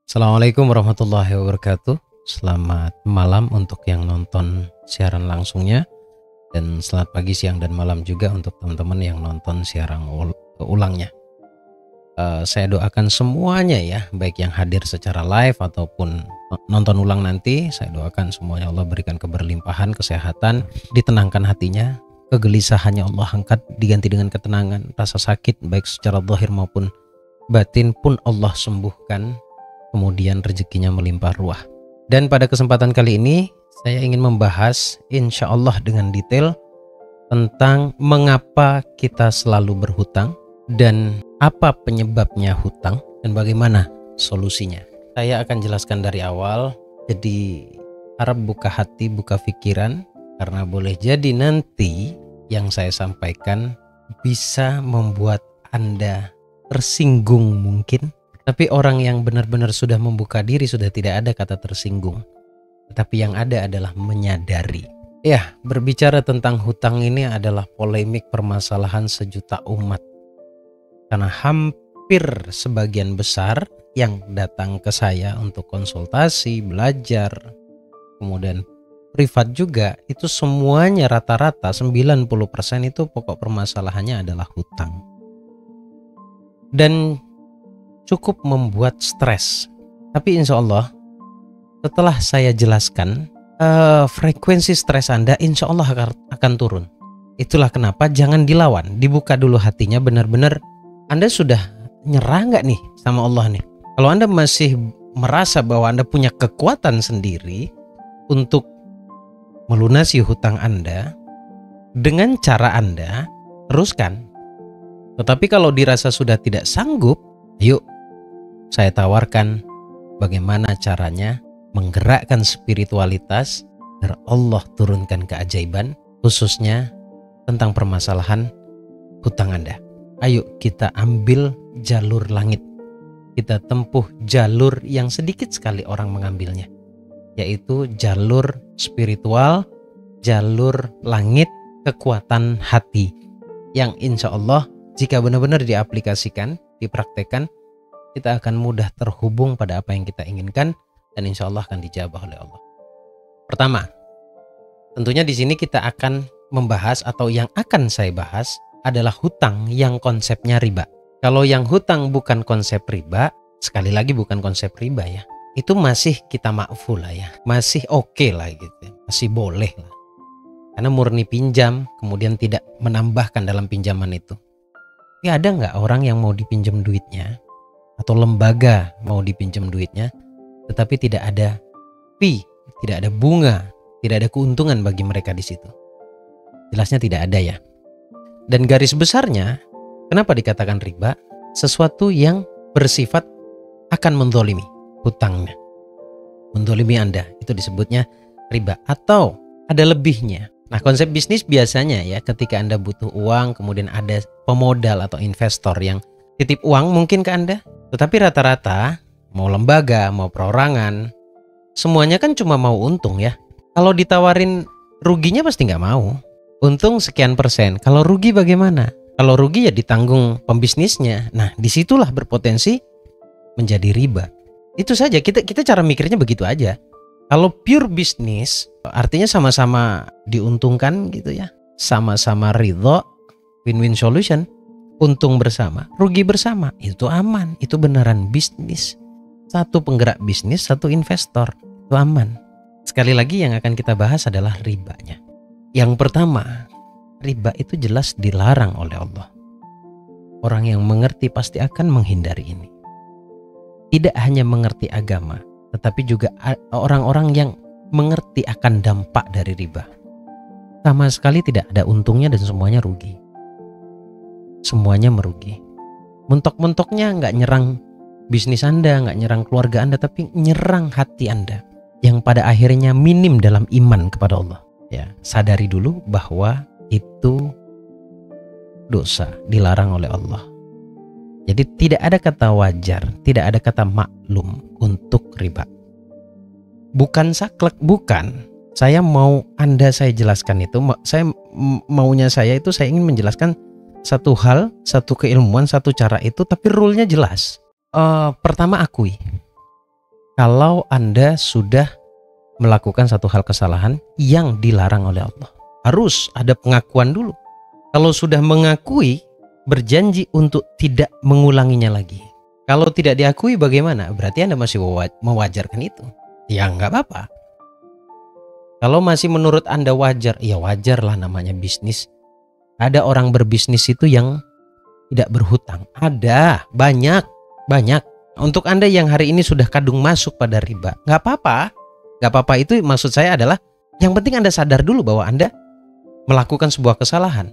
Assalamualaikum warahmatullahi wabarakatuh. Selamat malam untuk yang nonton siaran langsungnya, dan selamat pagi, siang, dan malam juga untuk teman-teman yang nonton siaran ulangnya. Saya doakan semuanya ya, baik yang hadir secara live ataupun nonton ulang nanti. Saya doakan semuanya Allah berikan keberlimpahan, kesehatan, ditenangkan hatinya, kegelisahannya Allah angkat diganti dengan ketenangan, rasa sakit baik secara zahir maupun batin pun Allah sembuhkan, kemudian rezekinya melimpah ruah. Dan pada kesempatan kali ini saya ingin membahas insya Allah dengan detail tentang mengapa kita selalu berhutang dan apa penyebabnya hutang dan bagaimana solusinya. Saya akan jelaskan dari awal, jadi harap buka hati, buka pikiran, karena boleh jadi nanti yang saya sampaikan bisa membuat Anda tersinggung mungkin. Tapi orang yang benar-benar sudah membuka diri sudah tidak ada kata tersinggung, tetapi yang ada adalah menyadari. Ya, berbicara tentang hutang ini adalah polemik permasalahan sejuta umat. Karena hampir sebagian besar yang datang ke saya untuk konsultasi, belajar, kemudian privat juga, itu semuanya rata-rata 90% itu pokok permasalahannya adalah hutang. Dan cukup membuat stres. Tapi insya Allah setelah saya jelaskan, frekuensi stres Anda insya Allah akan turun. Itulah kenapa jangan dilawan, dibuka dulu hatinya. Benar-benar Anda sudah nyerah nggak nih sama Allah nih? Kalau Anda masih merasa bahwa Anda punya kekuatan sendiri untuk melunasi hutang Anda dengan cara Anda, teruskan. Tetapi kalau dirasa sudah tidak sanggup, yuk saya tawarkan bagaimana caranya menggerakkan spiritualitas agar Allah turunkan keajaiban, khususnya tentang permasalahan hutang Anda. Ayo kita ambil jalur langit. Kita tempuh jalur yang sedikit sekali orang mengambilnya, yaitu jalur spiritual, jalur langit, kekuatan hati, yang insya Allah jika benar-benar diaplikasikan, dipraktekkan, kita akan mudah terhubung pada apa yang kita inginkan dan insya Allah akan dijabah oleh Allah. Pertama, tentunya di sini kita akan membahas, atau yang akan saya bahas adalah hutang yang konsepnya riba. Kalau yang hutang bukan konsep riba, sekali lagi bukan konsep riba ya, itu masih kita ma'fu lah ya, masih oke lah gitu, masih boleh lah. Karena murni pinjam, kemudian tidak menambahkan dalam pinjaman itu. Tapi ada nggak orang yang mau dipinjam duitnya, atau lembaga mau dipinjam duitnya, tetapi tidak ada fee, tidak ada bunga, tidak ada keuntungan bagi mereka di situ? Jelasnya tidak ada ya. Dan garis besarnya, kenapa dikatakan riba? Sesuatu yang bersifat akan menzolimi hutangnya, menzolimi Anda, itu disebutnya riba, atau ada lebihnya. Nah, konsep bisnis biasanya ya, ketika Anda butuh uang, kemudian ada pemodal atau investor yang titip uang mungkin ke Anda, tetapi rata-rata mau lembaga, mau perorangan, semuanya kan cuma mau untung ya. Kalau ditawarin ruginya pasti nggak mau. Untung sekian persen, kalau rugi bagaimana? Kalau rugi ya ditanggung pembisnisnya. Nah, disitulah berpotensi menjadi riba. Itu saja, kita cara mikirnya begitu aja. Kalau pure bisnis, artinya sama-sama diuntungkan gitu ya, sama-sama ridho, win-win solution, untung bersama, rugi bersama, itu aman, itu beneran bisnis. Satu penggerak bisnis, satu investor, itu aman. Sekali lagi yang akan kita bahas adalah ribanya. Yang pertama, riba itu jelas dilarang oleh Allah. Orang yang mengerti pasti akan menghindari ini. Tidak hanya mengerti agama, tetapi juga orang-orang yang mengerti akan dampak dari riba. Sama sekali tidak ada untungnya dan semuanya rugi. Semuanya merugi. Mentok-mentoknya nggak nyerang bisnis Anda, nggak nyerang keluarga Anda, tapi nyerang hati Anda yang pada akhirnya minim dalam iman kepada Allah. Ya, sadari dulu bahwa itu dosa, dilarang oleh Allah. Jadi tidak ada kata wajar, tidak ada kata maklum untuk riba. Bukan saklek, bukan. Saya mau Anda saya jelaskan itu, maunya saya ingin menjelaskan satu hal, satu keilmuan, satu cara itu, tapi rule-nya jelas. Pertama, akui kalau Anda sudah melakukan satu hal kesalahan yang dilarang oleh Allah. Harus ada pengakuan dulu. Kalau sudah mengakui, berjanji untuk tidak mengulanginya lagi. Kalau tidak diakui bagaimana? Berarti Anda masih mewajarkan itu. Ya nggak apa-apa. Kalau masih menurut Anda wajar, ya wajar lah, namanya bisnis. Ada orang berbisnis itu yang tidak berhutang. Ada, banyak. Untuk Anda yang hari ini sudah kadung masuk pada riba, nggak apa-apa. Nggak apa-apa, itu maksud saya adalah yang penting Anda sadar dulu bahwa Anda melakukan sebuah kesalahan.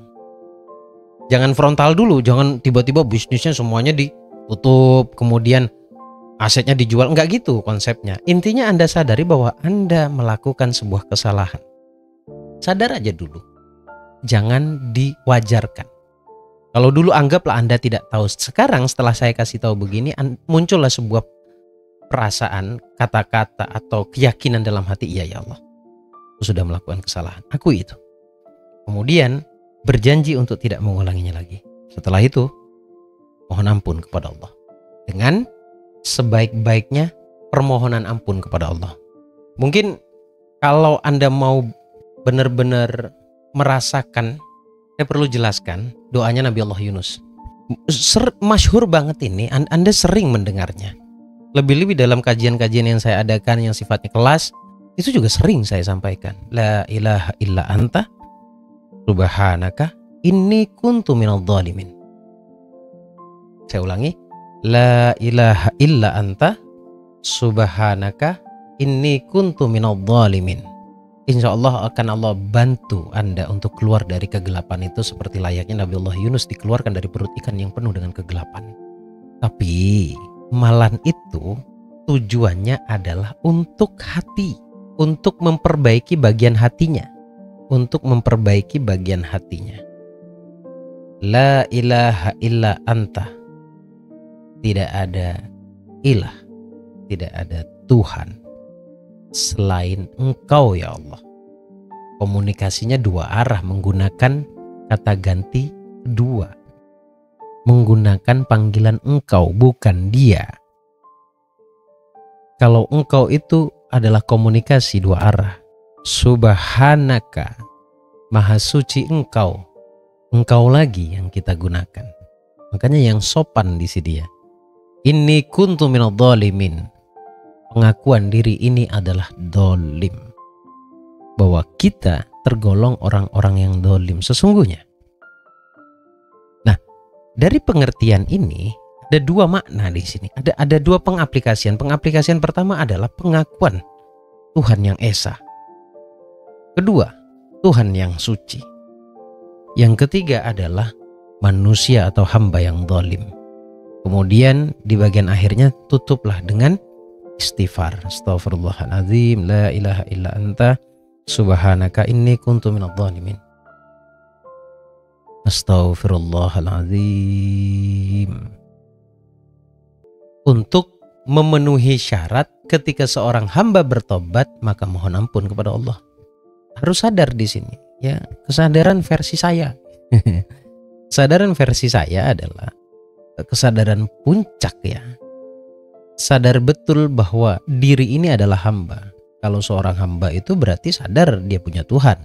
Jangan frontal dulu, jangan tiba-tiba bisnisnya semuanya ditutup, kemudian asetnya dijual. Enggak gitu konsepnya. Intinya Anda sadari bahwa Anda melakukan sebuah kesalahan. Sadar aja dulu. Jangan diwajarkan. Kalau dulu anggaplah Anda tidak tahu. Sekarang setelah saya kasih tahu begini, muncullah sebuah perasaan, kata-kata atau keyakinan dalam hati, iya ya Allah, aku sudah melakukan kesalahan. Akui itu. Kemudian berjanji untuk tidak mengulanginya lagi. Setelah itu, mohon ampun kepada Allah. Dengan sebaik-baiknya permohonan ampun kepada Allah. Mungkin kalau Anda mau benar-benar merasakan, saya perlu jelaskan doanya Nabi Allah Yunus. Masyhur banget ini, Anda sering mendengarnya. Lebih-lebih dalam kajian-kajian yang saya adakan yang sifatnya kelas, itu juga sering saya sampaikan. La ilaha illa anta subhanaka inni kuntu minadh dhalimin. Saya ulangi. La ilaha illa anta subhanaka inni kuntu minadh dhalimin. Insya Allah akan Allah bantu Anda untuk keluar dari kegelapan itu seperti layaknya Nabi Allah Yunus dikeluarkan dari perut ikan yang penuh dengan kegelapan. Tapi amalan itu tujuannya adalah untuk hati, untuk memperbaiki bagian hatinya, La ilaha illa anta, tidak ada ilah, tidak ada Tuhan selain Engkau ya Allah. Komunikasinya dua arah, menggunakan kata ganti dua, menggunakan panggilan Engkau, bukan dia. Kalau Engkau itu adalah komunikasi dua arah. Subhanaka, maha suci Engkau, Engkau lagi yang kita gunakan. Makanya yang sopan di sini ya. Inni kuntu minadh dhalimin. Pengakuan diri ini adalah dolim, bahwa kita tergolong orang-orang yang dolim sesungguhnya. Nah, dari pengertian ini ada dua makna di sini. Ada dua pengaplikasian. Pengaplikasian pertama adalah pengakuan Tuhan yang esa. Kedua, Tuhan yang suci. Yang ketiga adalah manusia atau hamba yang dolim. Kemudian di bagian akhirnya tutuplah dengan istighfar. Astaghfirullahaladzim, la ilaha illa anta subhanaka inni kuntu minadh dhalimin. Astaghfirullahaladzim. Untuk memenuhi syarat ketika seorang hamba bertobat, maka mohon ampun kepada Allah. Harus sadar di sini ya, kesadaran versi saya. Kesadaran versi saya adalah kesadaran puncak ya. Sadar betul bahwa diri ini adalah hamba. Kalau seorang hamba itu berarti sadar dia punya Tuhan.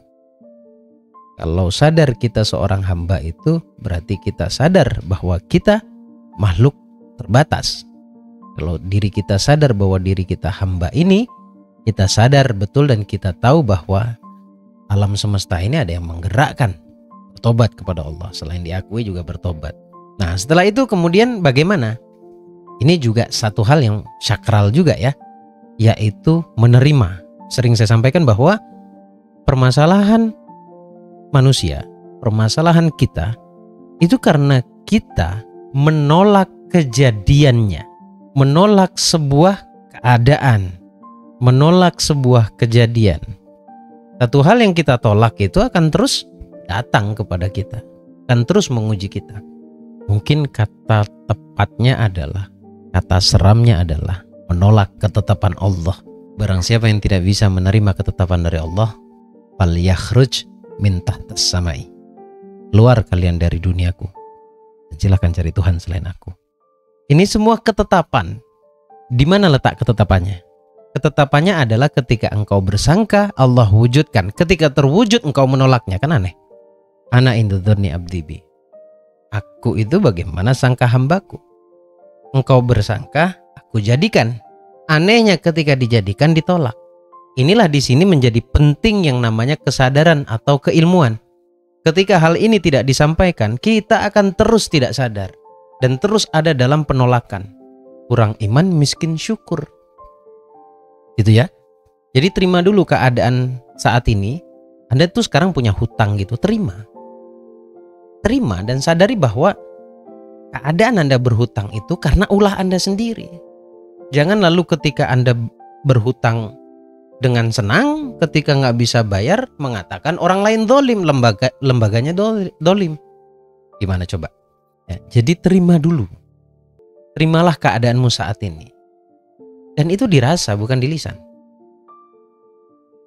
Kalau sadar kita seorang hamba itu berarti kita sadar bahwa kita makhluk terbatas. Kalau diri kita sadar bahwa diri kita hamba ini, kita sadar betul dan kita tahu bahwa alam semesta ini ada yang menggerakkan bertobat kepada Allah. Selain diakui juga bertobat. Nah setelah itu kemudian bagaimana? Ini juga satu hal yang sakral juga ya, yaitu menerima. Sering saya sampaikan bahwa permasalahan manusia, permasalahan kita itu karena kita menolak kejadiannya, menolak sebuah keadaan, menolak sebuah kejadian. Satu hal yang kita tolak itu akan terus datang kepada kita, akan terus menguji kita. Mungkin kata tepatnya adalah, kata seramnya adalah menolak ketetapan Allah. Barang siapa yang tidak bisa menerima ketetapan dari Allah, fal yakhruj min tahtas samai. Keluar kalian dari duniaku. Silakan cari Tuhan selain aku. Ini semua ketetapan. Di mana letak ketetapannya? Ketetapannya adalah ketika engkau bersangka, Allah wujudkan. Ketika terwujud engkau menolaknya, kan aneh. Ana indudurni abdi bi. Aku itu bagaimana sangka hambaku. Engkau bersangka, aku jadikan. Anehnya ketika dijadikan ditolak. Inilah di sini menjadi penting yang namanya kesadaran atau keilmuan. Ketika hal ini tidak disampaikan, kita akan terus tidak sadar dan terus ada dalam penolakan. Kurang iman, miskin syukur. Gitu ya. Jadi terima dulu keadaan saat ini. Anda tuh sekarang punya hutang gitu, terima. Terima dan sadari bahwa keadaan Anda berhutang itu karena ulah Anda sendiri. Jangan lalu ketika Anda berhutang dengan senang, ketika nggak bisa bayar mengatakan orang lain dolim, lembaganya dolim. Gimana coba? Ya, jadi terima dulu. Terimalah keadaanmu saat ini. Dan itu dirasa bukan di lisan.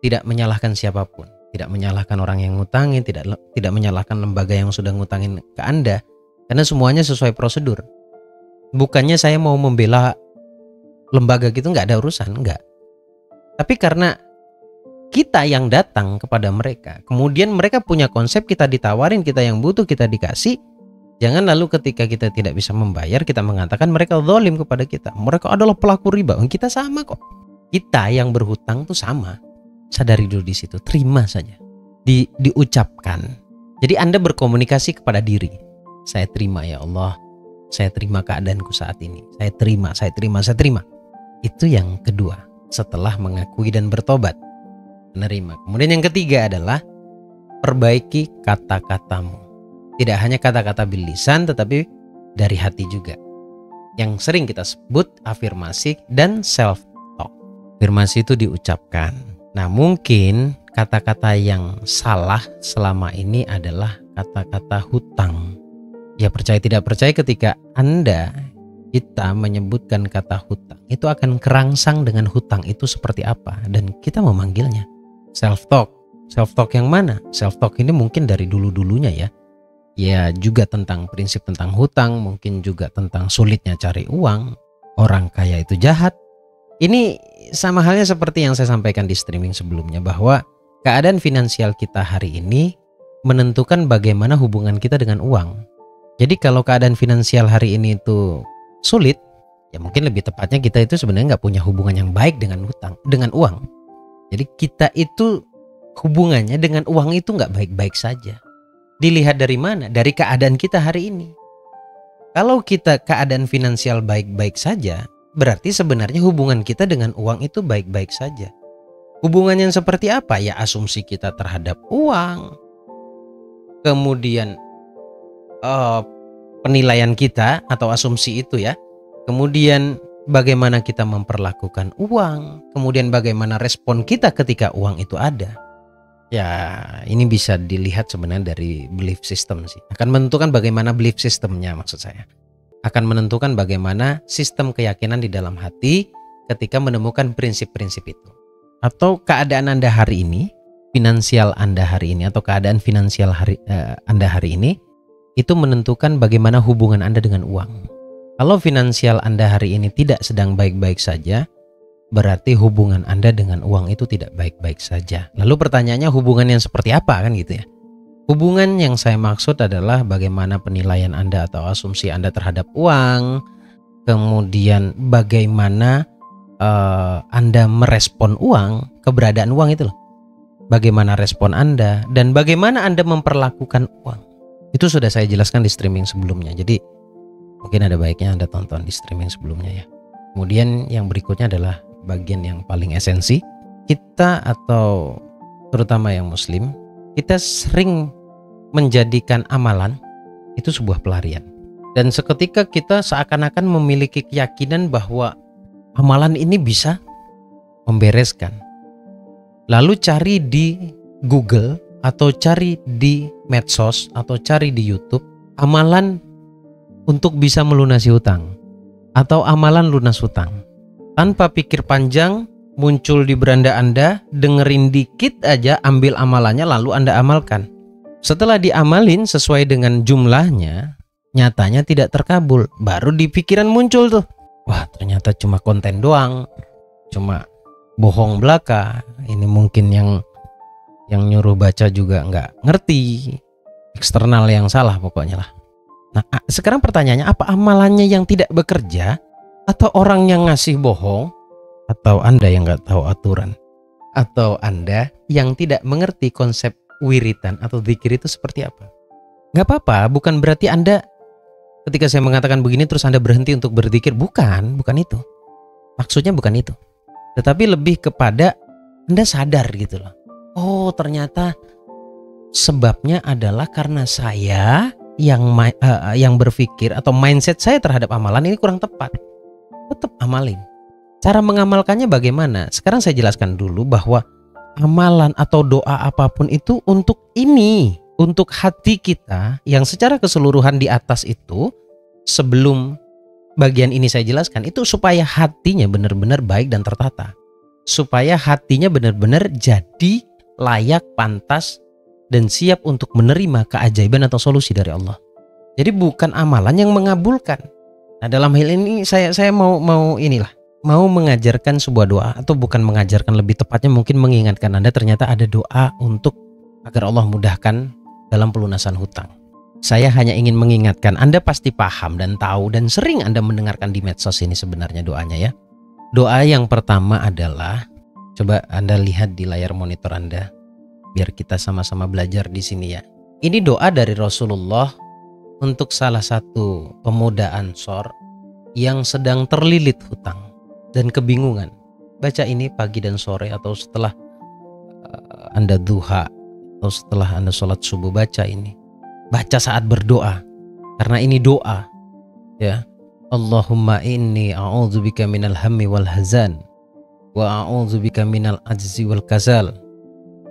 Tidak menyalahkan siapapun, tidak menyalahkan orang yang ngutangin, tidak menyalahkan lembaga yang sudah ngutangin ke Anda, karena semuanya sesuai prosedur. Bukannya saya mau membela lembaga gitu, nggak ada urusan, nggak. Tapi karena kita yang datang kepada mereka, kemudian mereka punya konsep, kita ditawarin, kita yang butuh, kita dikasih. Jangan lalu ketika kita tidak bisa membayar, kita mengatakan mereka zalim kepada kita. Mereka adalah pelaku riba. Kita sama kok. Kita yang berhutang tuh sama. Sadari dulu di situ, terima saja. Diucapkan. Jadi Anda berkomunikasi kepada diri. Saya terima ya Allah. Saya terima keadaanku saat ini. Saya terima, saya terima, saya terima. Itu yang kedua. Setelah mengakui dan bertobat, menerima. Kemudian yang ketiga adalah perbaiki kata-katamu. Tidak hanya kata-kata bil lisan, tetapi dari hati juga. Yang sering kita sebut afirmasi dan self talk. Afirmasi itu diucapkan. Nah, mungkin kata-kata yang salah selama ini adalah kata-kata hutang. Ya, percaya tidak percaya, ketika kita menyebutkan kata hutang, itu akan kerangsang dengan hutang itu seperti apa, dan kita memanggilnya self talk. Self talk yang mana? Self talk ini mungkin dari dulu-dulunya ya. Ya, juga tentang prinsip tentang hutang, mungkin juga tentang sulitnya cari uang, orang kaya itu jahat. Ini sama halnya seperti yang saya sampaikan di streaming sebelumnya, bahwa keadaan finansial kita hari ini menentukan bagaimana hubungan kita dengan uang. Jadi kalau keadaan finansial hari ini itu sulit, ya mungkin lebih tepatnya kita itu sebenarnya nggak punya hubungan yang baik dengan uang. Jadi kita itu hubungannya dengan uang itu nggak baik-baik saja. Dilihat dari mana? Dari keadaan kita hari ini. Kalau kita keadaan finansial baik-baik saja, berarti sebenarnya hubungan kita dengan uang itu baik-baik saja. Hubungan yang seperti apa? Ya, asumsi kita terhadap uang. Kemudian penilaian kita atau asumsi itu ya. Kemudian bagaimana kita memperlakukan uang. Kemudian bagaimana respon kita ketika uang itu ada. Ya, ini bisa dilihat sebenarnya dari belief system sih. Akan menentukan bagaimana belief systemnya, maksud saya. Akan menentukan bagaimana sistem keyakinan di dalam hati ketika menemukan prinsip-prinsip itu. Atau keadaan Anda hari ini, finansial Anda hari ini, atau keadaan finansial Anda hari ini, itu menentukan bagaimana hubungan Anda dengan uang. Kalau finansial Anda hari ini tidak sedang baik-baik saja, berarti hubungan Anda dengan uang itu tidak baik-baik saja. Lalu pertanyaannya, hubungan yang seperti apa, kan gitu ya? Hubungan yang saya maksud adalah bagaimana penilaian Anda atau asumsi Anda terhadap uang. Kemudian bagaimana Anda merespon uang, keberadaan uang itu loh. Bagaimana respon Anda dan bagaimana Anda memperlakukan uang. Itu sudah saya jelaskan di streaming sebelumnya. Jadi mungkin ada baiknya Anda tonton di streaming sebelumnya ya. Kemudian yang berikutnya adalah bagian yang paling esensi. Kita atau terutama yang muslim, kita sering menjadikan amalan itu sebuah pelarian. Dan seketika kita seakan-akan memiliki keyakinan bahwa amalan ini bisa membereskan. Lalu cari di Google atau cari di medsos atau cari di YouTube amalan untuk bisa melunasi hutang atau amalan lunas hutang. Tanpa pikir panjang, muncul di beranda Anda, dengerin dikit aja, ambil amalannya lalu Anda amalkan. Setelah diamalin sesuai dengan jumlahnya, nyatanya tidak terkabul. Baru di pikiran muncul tuh, wah ternyata cuma konten doang, cuma bohong belaka. Ini mungkin yang nyuruh baca juga nggak ngerti, eksternal yang salah pokoknya lah. Nah, sekarang pertanyaannya, apa amalannya yang tidak bekerja, atau orang yang ngasih bohong, atau Anda yang nggak tahu aturan, atau Anda yang tidak mengerti konsep wiritan atau zikir itu seperti apa? Nggak apa-apa, bukan berarti Anda ketika saya mengatakan begini terus Anda berhenti untuk berzikir, bukan itu. Maksudnya bukan itu. Tetapi lebih kepada Anda sadar gitu loh. Oh, ternyata sebabnya adalah karena saya yang berpikir atau mindset saya terhadap amalan ini kurang tepat. Tetap amalin. Cara mengamalkannya bagaimana? Sekarang saya jelaskan dulu bahwa amalan atau doa apapun itu untuk ini, untuk hati kita yang secara keseluruhan di atas itu. Sebelum bagian ini saya jelaskan, itu supaya hatinya benar-benar baik dan tertata, supaya hatinya benar-benar jadi layak, pantas, dan siap untuk menerima keajaiban atau solusi dari Allah. Jadi bukan amalan yang mengabulkan. Nah, dalam hal ini saya mau mengajarkan sebuah doa, atau bukan mengajarkan, lebih tepatnya mungkin mengingatkan Anda ternyata ada doa untuk agar Allah mudahkan dalam pelunasan hutang. Saya hanya ingin mengingatkan, Anda pasti paham dan tahu dan sering Anda mendengarkan di medsos ini sebenarnya doanya ya. Doa yang pertama adalah, coba Anda lihat di layar monitor Anda, biar kita sama-sama belajar di sini ya. Ini doa dari Rasulullah untuk salah satu pemuda Ansor yang sedang terlilit hutang dan kebingungan. Baca ini pagi dan sore, atau setelah Anda duha, atau setelah Anda sholat subuh, baca ini. Baca saat berdoa, karena ini doa ya. Allahumma inni a'udzubika minal hammi wal hazan, wa a'udzubika minal ajzi wal kasal,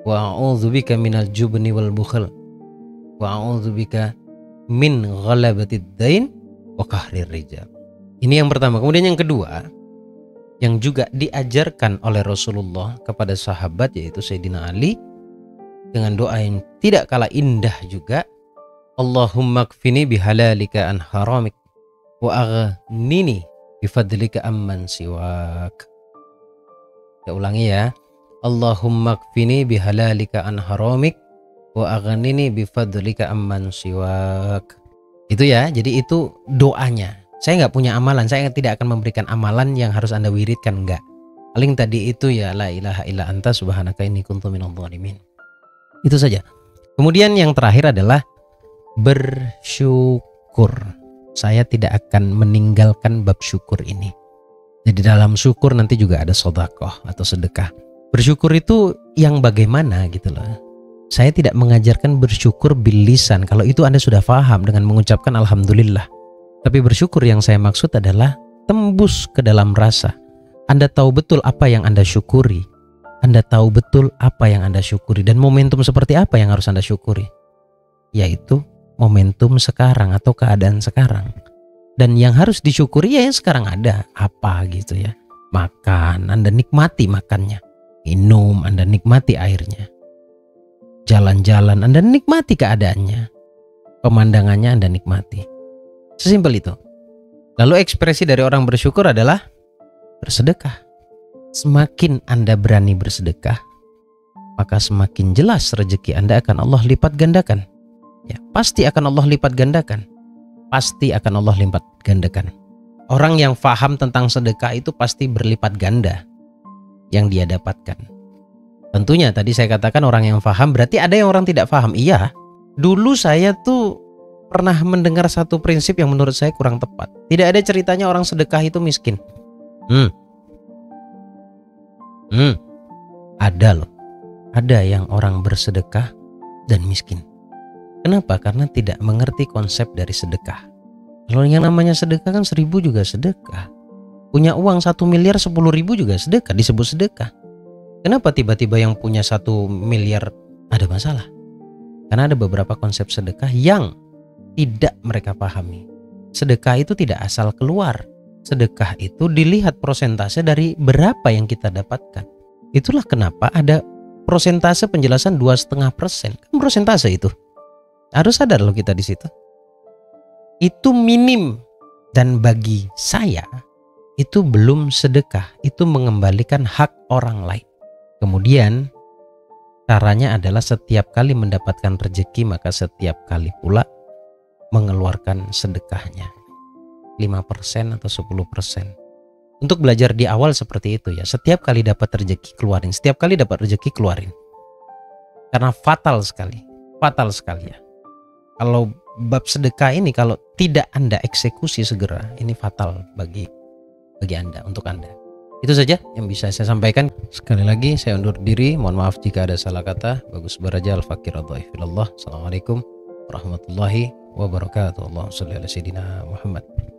wa a'udzubika minal jubni wal bukhl, wa a'udzubika min ghalabatid dain wa qahrir rijal. Ini yang pertama. Kemudian yang kedua, yang juga diajarkan oleh Rasulullah kepada sahabat, yaitu Sayyidina Ali, dengan doa yang tidak kalah indah juga. Allahumma kfini bihalalika an haramik wa aghnini bifadlika amman siwak. Saya ulangi ya. Allahumma kfini bihalalika an haramik wa aghnini bifadlika amman siwak. Itu ya, jadi itu doanya. Saya nggak punya amalan, saya tidak akan memberikan amalan yang harus Anda wiridkan, enggak. Paling tadi itu ya, la ilaha illa anta subhanaka inni kuntu minadh dhalimin. Itu saja. Kemudian yang terakhir adalah bersyukur. Saya tidak akan meninggalkan bab syukur ini. Jadi dalam syukur nanti juga ada sedekah atau sedekah. Bersyukur itu yang bagaimana gitu loh. Saya tidak mengajarkan bersyukur bil lisan. Kalau itu Anda sudah paham dengan mengucapkan alhamdulillah. Tapi bersyukur yang saya maksud adalah tembus ke dalam rasa. Anda tahu betul apa yang Anda syukuri. Anda tahu betul apa yang Anda syukuri, dan momentum seperti apa yang harus Anda syukuri. Yaitu momentum sekarang atau keadaan sekarang. Dan yang harus disyukuri ya yang sekarang ada. Apa gitu ya. Makan, Anda nikmati makannya. Minum, Anda nikmati airnya. Jalan-jalan, Anda nikmati keadaannya. Pemandangannya Anda nikmati. Sesimpel itu. Lalu ekspresi dari orang bersyukur adalah bersedekah. Semakin Anda berani bersedekah, maka semakin jelas rezeki Anda akan Allah lipat gandakan. Ya, pasti akan Allah lipat gandakan. Pasti akan Allah lipat gandakan. Orang yang faham tentang sedekah itu pasti berlipat ganda yang dia dapatkan. Tentunya tadi saya katakan orang yang faham, berarti ada yang orang tidak faham. Iya, dulu saya tuh pernah mendengar satu prinsip yang menurut saya kurang tepat. Tidak ada ceritanya orang sedekah itu miskin. Ada loh. Ada yang orang bersedekah dan miskin. Kenapa? Karena tidak mengerti konsep dari sedekah. Kalau yang namanya sedekah kan 1000 juga sedekah. Punya uang 1 miliar 10.000 juga sedekah, disebut sedekah. Kenapa tiba-tiba yang punya 1 miliar ada masalah? Karena ada beberapa konsep sedekah yang tidak mereka pahami. Sedekah itu tidak asal keluar. Sedekah itu dilihat prosentase dari berapa yang kita dapatkan. Itulah kenapa ada prosentase penjelasan 2,5%. Kan prosentase itu. Harus sadar loh kita di situ. Itu minim. Dan bagi saya, itu belum sedekah, itu mengembalikan hak orang lain. Kemudian caranya adalah setiap kali mendapatkan rezeki maka setiap kali pula mengeluarkan sedekahnya 5% atau 10%. Untuk belajar di awal seperti itu ya. Setiap kali dapat rezeki keluarin, setiap kali dapat rezeki keluarin. Karena fatal sekali ya. Kalau bab sedekah ini kalau tidak Anda eksekusi segera, ini fatal bagi Anda, untuk Anda. Itu saja yang bisa saya sampaikan. Sekali lagi saya undur diri, mohon maaf jika ada salah kata. Bagus Baraja, Al-Fakir, Assalamualaikum warahmatullahi wabarakatuh. Allahumma shalli ala sayyidina Muhammad.